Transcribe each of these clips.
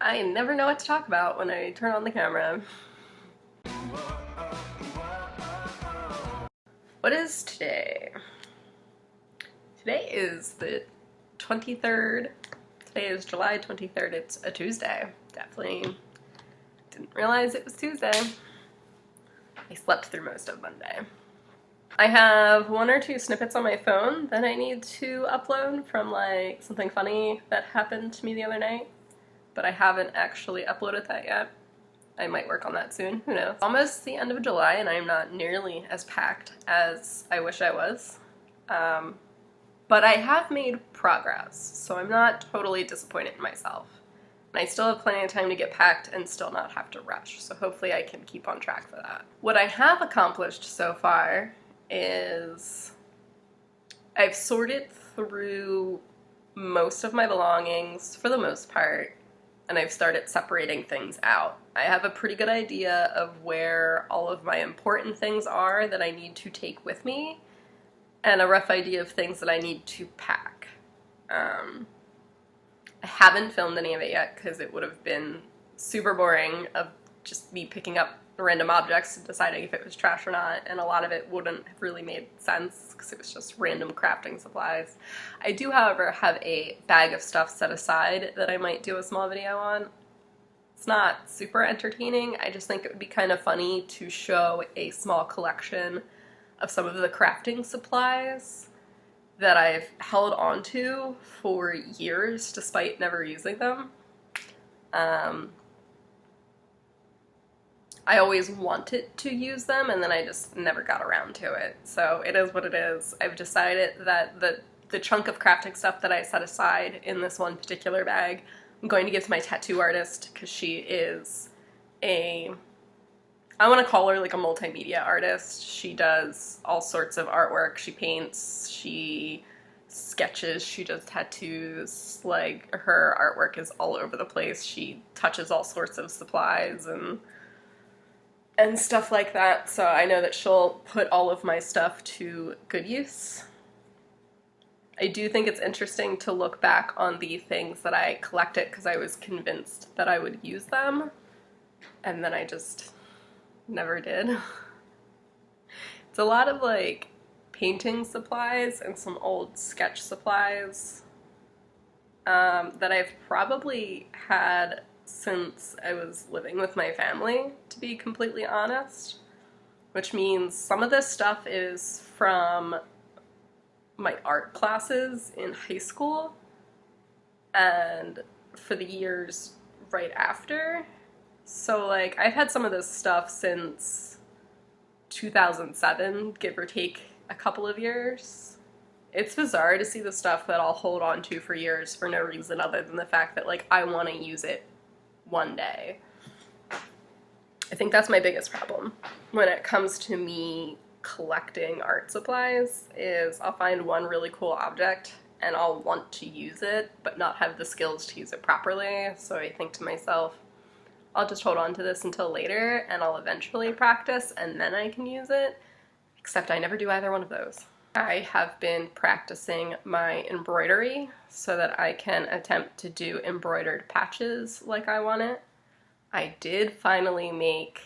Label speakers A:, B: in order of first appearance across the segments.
A: I never know what to talk about when I turn on the camera. What is today? Today is the 23rd. Today is July 23rd. It's a Tuesday. Definitely didn't realize it was Tuesday. I slept through most of Monday. I have one or two snippets on my phone that I need to upload from like something funny that happened to me the other night, but I haven't actually uploaded that yet. I might work on that soon, who knows. Almost the end of July and I'm not nearly as packed as I wish I was. But I have made progress, so I'm not totally disappointed in myself. And I still have plenty of time to get packed and still not have to rush, so hopefully I can keep on track for that. What I have accomplished so far is I've sorted through most of my belongings for the most part, and I've started separating things out. I have a pretty good idea of where all of my important things are that I need to take with me, and a rough idea of things that I need to pack. I haven't filmed any of it yet because it would have been super boring of just me picking up random objects and deciding if it was trash or not, and a lot of it wouldn't have really made sense because it was just random crafting supplies. I do, however, have a bag of stuff set aside that I might do a small video on. It's not super entertaining, I just think it would be kind of funny to show a small collection of some of the crafting supplies that I've held on to for years despite never using them. I always wanted to use them and then I just never got around to it. So it is what it is. I've decided that the chunk of crafting stuff that I set aside in this one particular bag, I'm going to give to my tattoo artist because she is I want to call her like a multimedia artist. She does all sorts of artwork. She paints, she sketches, she does tattoos. Like, her artwork is all over the place. She touches all sorts of supplies and stuff like that. So I know that she'll put all of my stuff to good use. I do think it's interesting to look back on the things that I collected because I was convinced that I would use them, and then I just never did. It's a lot of like painting supplies and some old sketch supplies that I've probably had since I was living with my family, to be completely honest, which means some of this stuff is from my art classes in high school and for the years right after. So like I've had some of this stuff since 2007, give or take a couple of years. It's bizarre to see the stuff that I'll hold on to for years for no reason other than the fact that like I want to use it one day. I think that's my biggest problem when it comes to me collecting art supplies is I'll find one really cool object and I'll want to use it but not have the skills to use it properly. So I think to myself, I'll just hold on to this until later and I'll eventually practice and then I can use it, except I never do either one of those. I have been practicing my embroidery so that I can attempt to do embroidered patches like I want it. I did finally make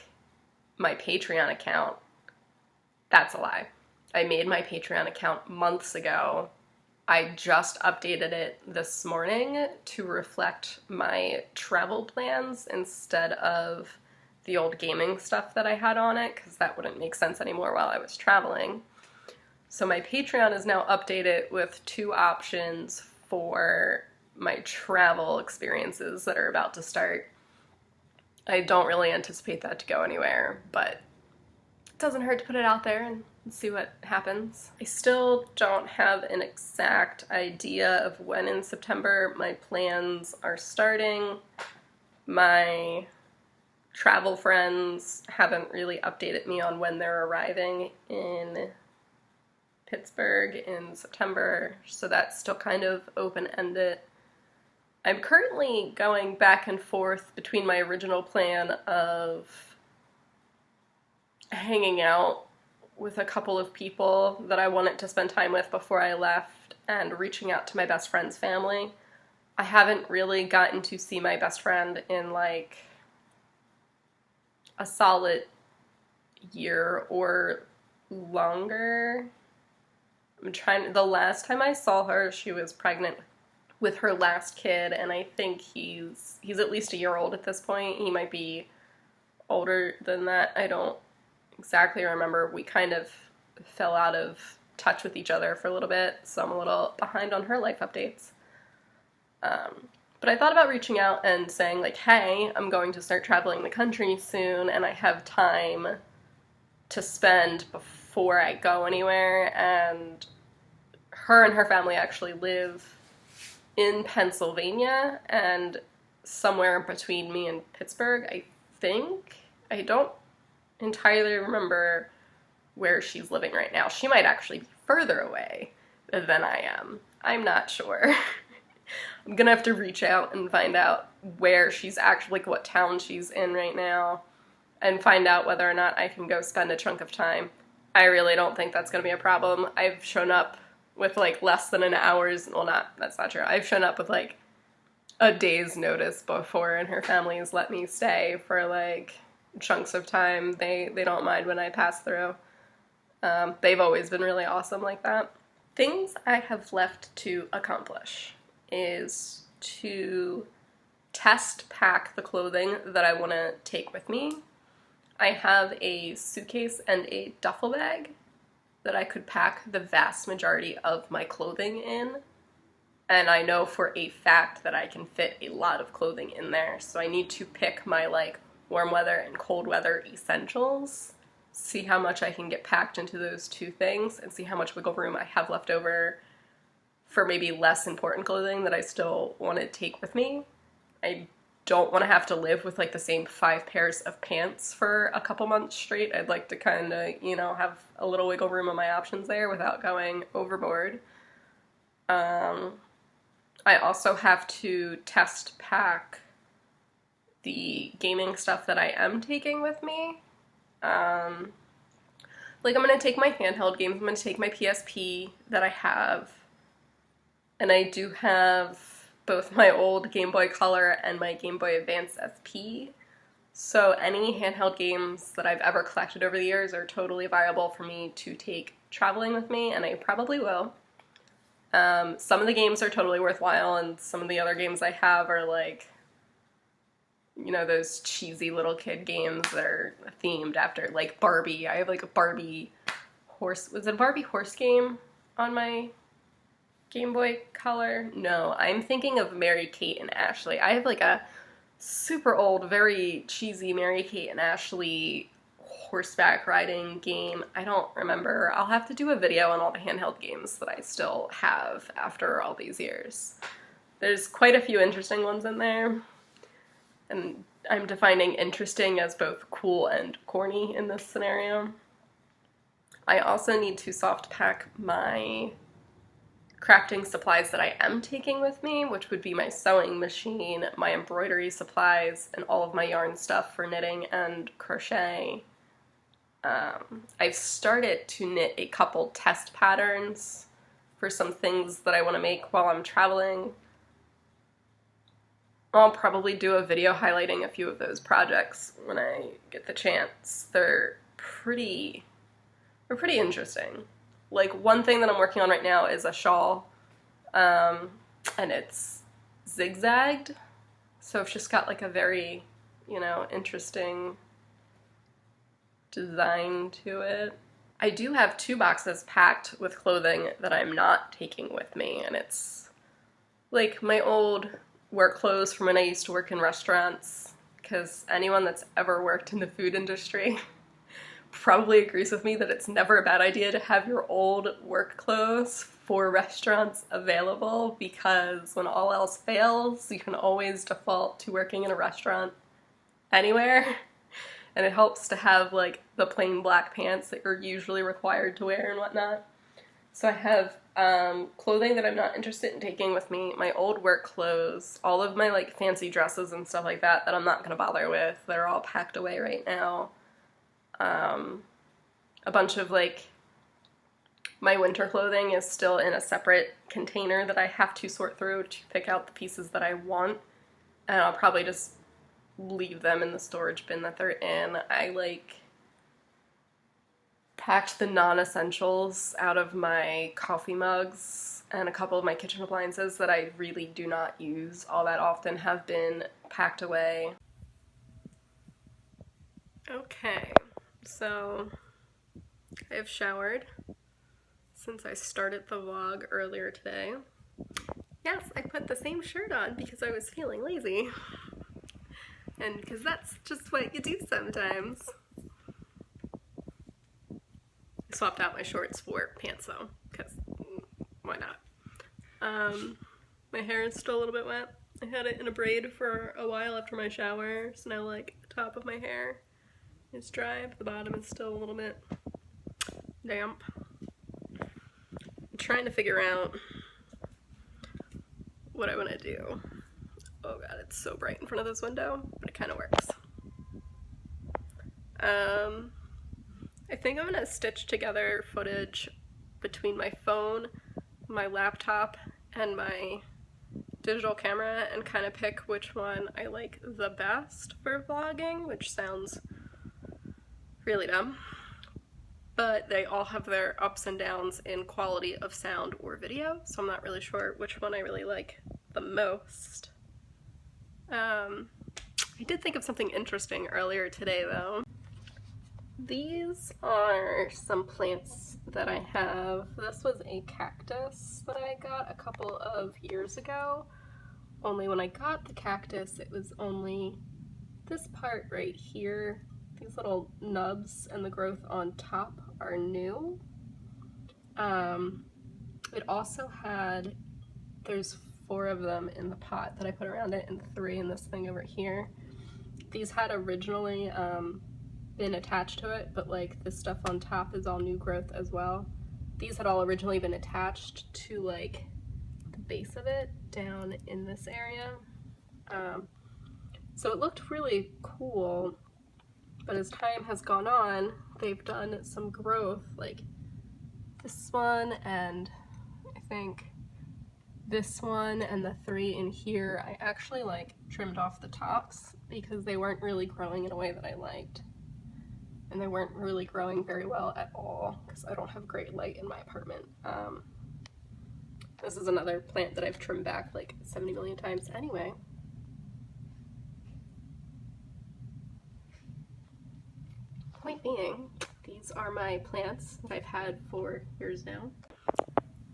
A: my Patreon account. That's a lie. I made my Patreon account months ago. I just updated it this morning to reflect my travel plans instead of the old gaming stuff that I had on it, because that wouldn't make sense anymore while I was traveling. So my Patreon is now updated with two options for my travel experiences that are about to start. I don't really anticipate that to go anywhere, but it doesn't hurt to put it out there and see what happens. I still don't have an exact idea of when in September my plans are starting. My travel friends haven't really updated me on when they're arriving in Pittsburgh in September, so that's still kind of open-ended. I'm currently going back and forth between my original plan of hanging out with a couple of people that I wanted to spend time with before I left and reaching out to my best friend's family. I haven't really gotten to see my best friend in like a solid year or longer. The last time I saw her, she was pregnant with her last kid, and I think he's at least a year old at this point. He might be older than that. I don't exactly remember. We kind of fell out of touch with each other for a little bit, so I'm a little behind on her life updates. But I thought about reaching out and saying, like, hey, I'm going to start traveling the country soon, and I have time to spend before I go anywhere. And her family actually live in Pennsylvania, and somewhere between me and Pittsburgh, I think. I don't entirely remember where she's living right now. She might actually be further away than I am. I'm not sure. I'm gonna have to reach out and find out where she's actually, like what town she's in right now, and find out whether or not I can go spend a chunk of time. I really don't think that's gonna be a problem. I've shown up with like less than an hour's, well that's not true. I've shown up with like a day's notice before, and her family has let me stay for like chunks of time. They don't mind when I pass through. They've always been really awesome like that. Things I have left to accomplish is to test pack the clothing that I want to take with me. I have a suitcase and a duffel bag that I could pack the vast majority of my clothing in, and I know for a fact that I can fit a lot of clothing in there, so I need to pick my like warm weather and cold weather essentials, see how much I can get packed into those two things, and see how much wiggle room I have left over for maybe less important clothing that I still want to take with me. I don't want to have to live with like the same 5 pairs of pants for a couple months straight. I'd like to kind of, have a little wiggle room on my options there without going overboard. I also have to test pack the gaming stuff that I am taking with me. Like I'm going to take my handheld games, I'm going to take my PSP that I have, and I do have both my old Game Boy Color and my Game Boy Advance SP, so any handheld games that I've ever collected over the years are totally viable for me to take traveling with me, and I probably will. Some of the games are totally worthwhile, and some of the other games I have are like, those cheesy little kid games that are themed after, like Barbie. I have like a Barbie horse, was it a Barbie horse game on my Game Boy Color? No, I'm thinking of Mary, Kate, and Ashley. I have like a super old, very cheesy Mary, Kate, and Ashley horseback riding game. I don't remember. I'll have to do a video on all the handheld games that I still have after all these years. There's quite a few interesting ones in there, and I'm defining interesting as both cool and corny in this scenario. I also need to soft pack my crafting supplies that I am taking with me, which would be my sewing machine, my embroidery supplies, and all of my yarn stuff for knitting and crochet. I've started to knit a couple test patterns for some things that I want to make while I'm traveling. I'll probably do a video highlighting a few of those projects when I get the chance. They're pretty interesting. Like, one thing that I'm working on right now is a shawl, and it's zigzagged, so it's just got like a very, interesting design to it. I do have 2 boxes packed with clothing that I'm not taking with me, and it's like my old work clothes from when I used to work in restaurants, because anyone that's ever worked in the food industry probably agrees with me that it's never a bad idea to have your old work clothes for restaurants available, because when all else fails, you can always default to working in a restaurant anywhere, and it helps to have like the plain black pants that you're usually required to wear and whatnot. So I have clothing that I'm not interested in taking with me, my old work clothes, all of my like fancy dresses and stuff like that I'm not gonna bother with. They're all packed away right now. A bunch of like My winter clothing is still in a separate container that I have to sort through to pick out the pieces that I want. And I'll probably just leave them in the storage bin that they're in. I like packed the non-essentials out of my coffee mugs, and a couple of my kitchen appliances that I really do not use all that often have been packed away. Okay, so I've showered since I started the vlog earlier today. Yes, I put the same shirt on because I was feeling lazy. And because that's just what you do sometimes. I swapped out my shorts for pants though, because why not? My hair is still a little bit wet. I had it in a braid for a while after my shower, so now like the top of my hair is dry, but the bottom is still a little bit damp. I'm trying to figure out what I want to do. Oh god, it's so bright in front of this window, but it kind of works. I think I'm gonna stitch together footage between my phone, my laptop, and my digital camera and kind of pick which one I like the best for vlogging, which sounds really dumb. But they all have their ups and downs in quality of sound or video, so I'm not really sure which one I really like the most. I did think of something interesting earlier today though. These are some plants that I have. This was a cactus that I got a couple of years ago. Only when I got the cactus, it was only this part right here. These little nubs and the growth on top are new. It also had, there's 4 of them in the pot that I put around it and 3 in this thing over here. These had originally been attached to it, but like this stuff on top is all new growth as well. These had all originally been attached to like the base of it down in this area. So it looked really cool, but as time has gone on, they've done some growth, like this one and I think this one and the 3 in here. I actually like trimmed off the tops because they weren't really growing in a way that I liked. And they weren't really growing very well at all because I don't have great light in my apartment. This is another plant that I've trimmed back like 70 million times anyway. Point being, these are my plants that I've had for years now.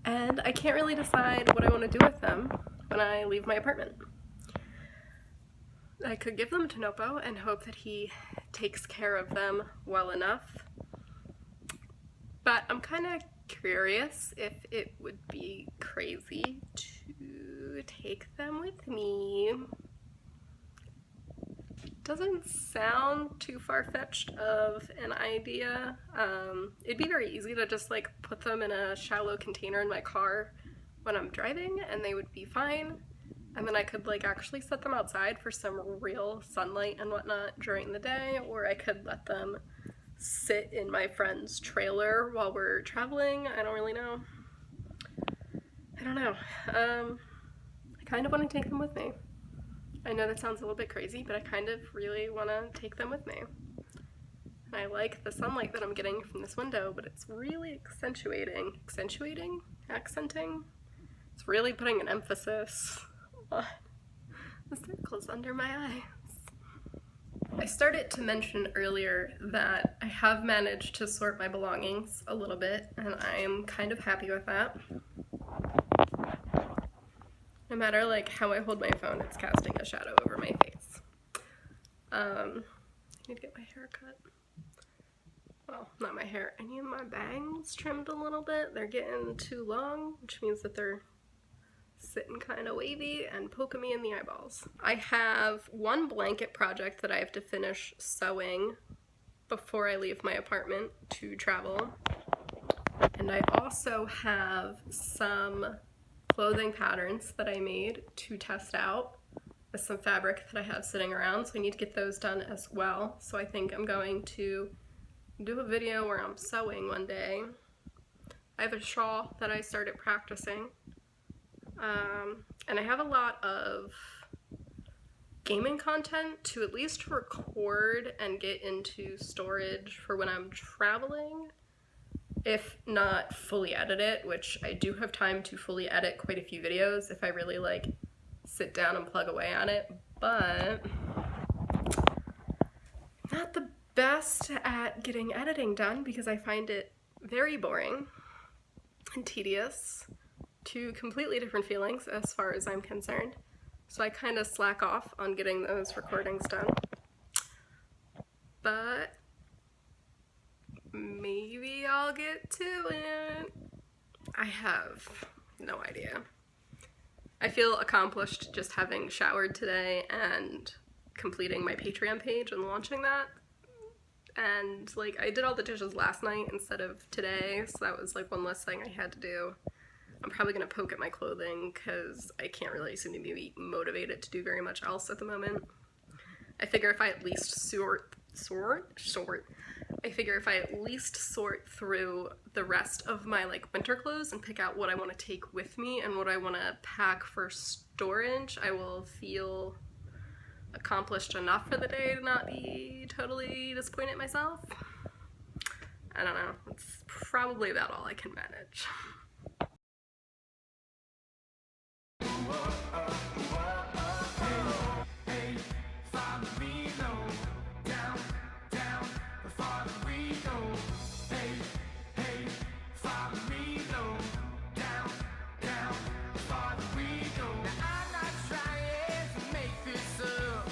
A: And I can't really decide what I want to do with them when I leave my apartment. I could give them to Nopo and hope that he takes care of them well enough. But I'm kind of curious if it would be crazy to take them with me. Doesn't sound too far-fetched of an idea. It'd be very easy to just like put them in a shallow container in my car when I'm driving and they would be fine. And then I could like actually set them outside for some real sunlight and whatnot during the day, or I could let them sit in my friend's trailer while we're traveling. I don't really know. I don't know. I kind of want to take them with me. I know that sounds a little bit crazy, but I kind of really want to take them with me. And I like the sunlight that I'm getting from this window, but it's really accenting? It's really putting an emphasis on the circles under my eyes. I started to mention earlier that I have managed to sort my belongings a little bit, and I am kind of happy with that. No matter like how I hold my phone, it's casting a shadow over my face. I need to get my hair cut. Well, not my hair. I need my bangs trimmed a little bit. They're getting too long, which means that they're sitting kind of wavy and poking me in the eyeballs. I have one blanket project that I have to finish sewing before I leave my apartment to travel. And I also have some clothing patterns that I made to test out with some fabric that I have sitting around, so I need to get those done as well. So I think I'm going to do a video where I'm sewing one day. I have a shawl that I started practicing. And I have a lot of gaming content to at least record and get into storage for when I'm traveling, if not fully edit it, which I do have time to fully edit quite a few videos if I really like sit down and plug away on it, but not the best at getting editing done because I find it very boring and tedious. Two completely different feelings as far as I'm concerned. So I kind of slack off on getting those recordings done. But maybe I'll get to it. I have no idea. I feel accomplished just having showered today and completing my Patreon page and launching that. And like I did all the dishes last night instead of today, so that was like one less thing I had to do. I'm probably gonna poke at my clothing because I can't really seem to be motivated to do very much else at the moment. I figure if I at least sort through the rest of my like winter clothes and pick out what I want to take with me and what I want to pack for storage, I will feel accomplished enough for the day to not be totally disappointed in myself. I don't know. It's probably about all I can manage.